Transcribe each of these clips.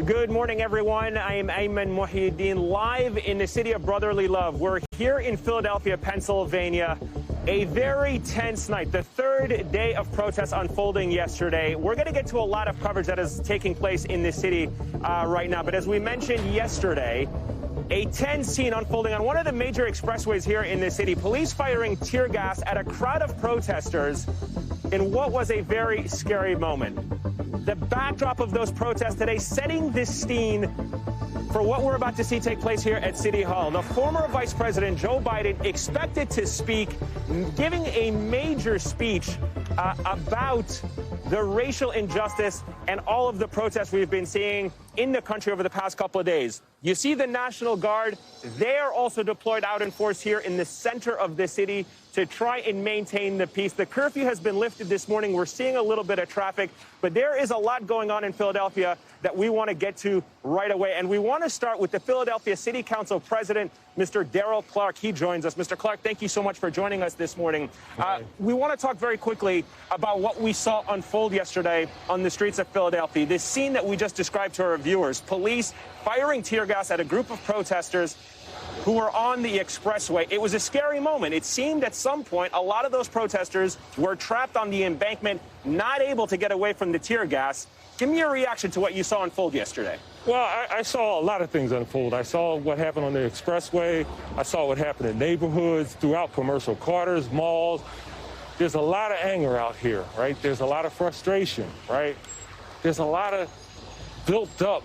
Good morning, everyone. I am Ayman Mohyeldin, live in the city of brotherly love. We're here in Philadelphia, Pennsylvania. A very tense night, the third day of protests unfolding yesterday. We're going to get to a lot of coverage that is taking place in this city right now. But as we mentioned yesterday, a tense scene unfolding on one of the major expressways here in the city. Police firing tear gas at a crowd of protesters in what was a very scary moment. The backdrop of those protests today setting this scene for what we're about to see take place here at City Hall. The former Vice President Joe Biden expected to speak, giving a major speech about the racial injustice and all of the protests we've been seeing in the country over the past couple of days. You see the National Guard. They're also deployed out in force here in the center of the city to try and maintain the peace. The curfew has been lifted this morning. We're seeing a little bit of traffic, but there is a lot going on in Philadelphia that we want to get to right away. And we want to start with the Philadelphia City Council President, Mr. Darrell Clarke. He joins us. Mr. Clarke, thank you so much for joining us this morning. We want to talk very quickly about what we saw unfold yesterday on the streets of Philadelphia. This scene that we just described to our viewers, police firing tear gas at a group of protesters who were on the expressway. It was a scary moment. It seemed at some point a lot of those protesters were trapped on the embankment, not able to get away from the tear gas. Give me your reaction to what you saw unfold yesterday. Well, I saw a lot of things unfold. I saw what happened on the expressway. I saw what happened in neighborhoods, throughout commercial quarters, malls. There's a lot of anger out here, right? There's a lot of frustration, right? There's a lot of built up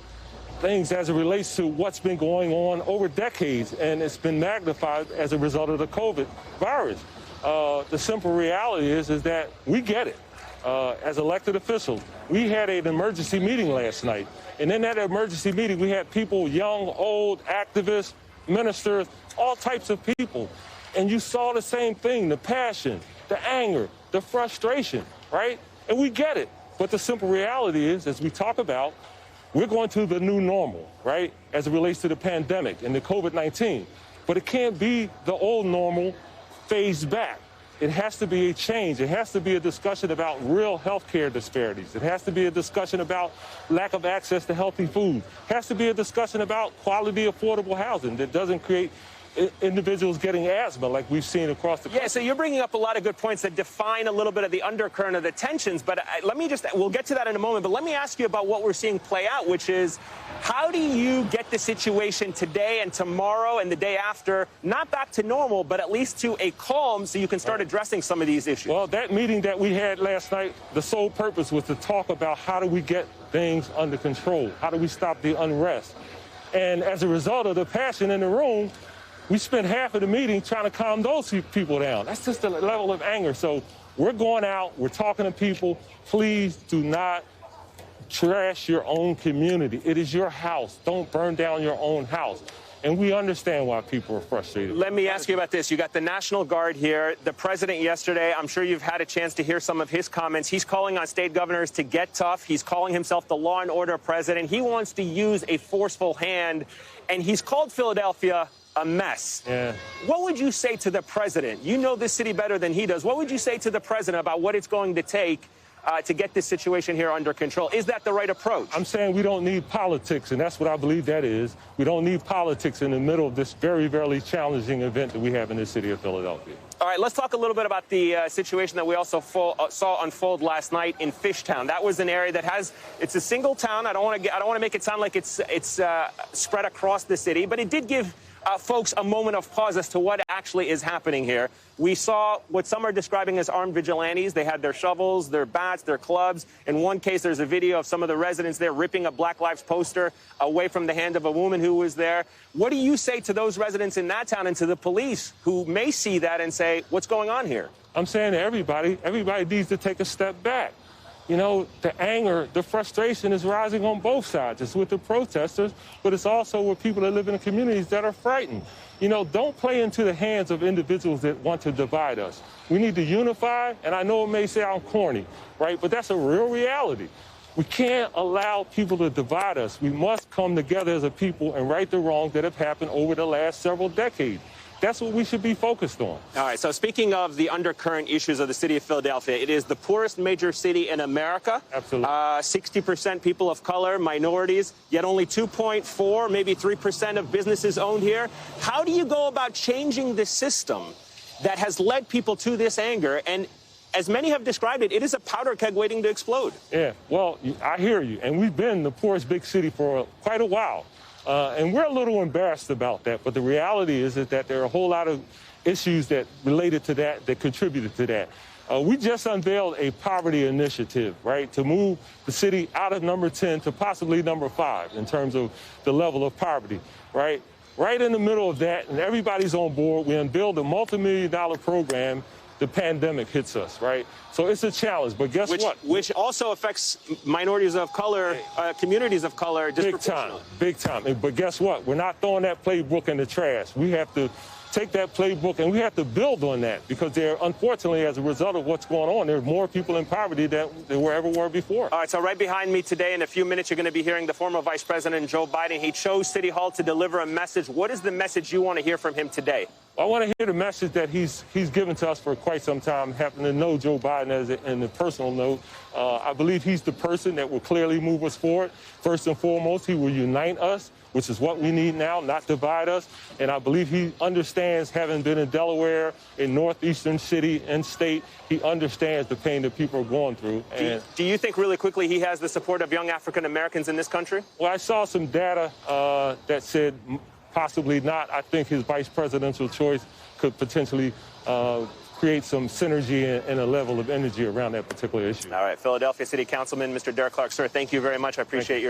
things as it relates to what's been going on over decades, and it's been magnified as a result of the COVID virus. The simple reality is that we get it. As elected officials, we had an emergency meeting last night, and in that emergency meeting, we had people, young, old, activists, ministers, all types of people, and you saw the same thing, the passion, the anger, the frustration, right? And we get it, but the simple reality is, as we talk about, we're going to the new normal, right, as it relates to the pandemic and the COVID-19. But it can't be the old normal phased back. It has to be a change. It has to be a discussion about real health care disparities. It has to be a discussion about lack of access to healthy food. It has to be a discussion about quality, affordable housing that doesn't create individuals getting asthma like we've seen across the country. Yeah, so you're bringing up a lot of good points that define a little bit of the undercurrent of the tensions, but we'll get to that in a moment, but let me ask you about what we're seeing play out, which is, how do you get the situation today and tomorrow and the day after, not back to normal, but at least to a calm so you can start addressing some of these issues? Well, that meeting that we had last night, the sole purpose was to talk about how do we get things under control? How do we stop the unrest? And as a result of the passion in the room, we spent half of the meeting trying to calm those people down. That's just the level of anger. So we're going out, we're talking to people. Please do not trash your own community. It is your house. Don't burn down your own house. And we understand why people are frustrated. Let me ask you about this. You got the National Guard here. The president yesterday, I'm sure you've had a chance to hear some of his comments. He's calling on state governors to get tough. He's calling himself the law and order president. He wants to use a forceful hand, and he's called Philadelphia a mess. Yeah. What would you say to the president? You know this city better than he does. What would you say to the president about what it's going to take to get this situation here under control? Is that the right approach? I'm saying we don't need politics, and that's what I believe that is. We don't need politics in the middle of this very, very challenging event that we have in the city of Philadelphia. All right, let's talk a little bit about the situation that we also saw unfold last night in Fishtown. That was an area that it's a single town. I don't want to make it sound like it's spread across the city, but it did give folks a moment of pause as to what actually is happening here. We saw what some are describing as armed vigilantes. They had their shovels, their bats, their clubs. In one case, there's a video of some of the residents there ripping a Black Lives poster away from the hand of a woman who was there. What do you say to those residents in that town and to the police who may see that and say, what's going on here? I'm saying to everybody needs to take a step back. You know, the anger, the frustration is rising on both sides. It's with the protesters, but it's also with people that live in the communities that are frightened. You know, don't play into the hands of individuals that want to divide us. We need to unify, and I know it may sound corny, right? But that's a real reality. We can't allow people to divide us. We must come together as a people and right the wrongs that have happened over the last several decades. that's what we should be focused on. All right, so speaking of the undercurrent issues of the city of Philadelphia, it is the poorest major city in America. Absolutely. 60% people of color, minorities, yet only 2.4, maybe 3% of businesses owned here. How do you go about changing the system that has led people to this anger? And as many have described it, it is a powder keg waiting to explode. Yeah, well, I hear you. And we've been the poorest big city for quite a while. And we're a little embarrassed about that. But the reality is that there are a whole lot of issues that related to that contributed to that. We just unveiled a poverty initiative, right, to move the city out of number 10 to possibly number 5 in terms of the level of poverty, right? Right in the middle of that, and everybody's on board, we unveiled a multi-million-dollar program. The pandemic hits us, right? So it's a challenge, but guess what? Which also affects minorities of color, communities of color disproportionately. Big time. But guess what? We're not throwing that playbook in the trash. We have to take that playbook and we have to build on that because there, unfortunately, as a result of what's going on, there are more people in poverty than there ever were before. All right, so right behind me today, in a few minutes, you're going to be hearing the former Vice President Joe Biden. He chose City Hall to deliver a message. What is the message you want to hear from him today? I want to hear the message that he's given to us for quite some time, happen to know Joe Biden in a personal note. I believe he's the person that will clearly move us forward. First and foremost, he will unite us, which is what we need now, not divide us. And I believe he understands, having been in Delaware, in northeastern city and state, he understands the pain that people are going through. And do you think, really quickly, he has the support of young African Americans in this country? Well, I saw some data that said possibly not. I think his vice presidential choice could potentially create some synergy and a level of energy around that particular issue. All right, Philadelphia City Councilman Mr. Darrell Clarke, sir, thank you very much. I appreciate your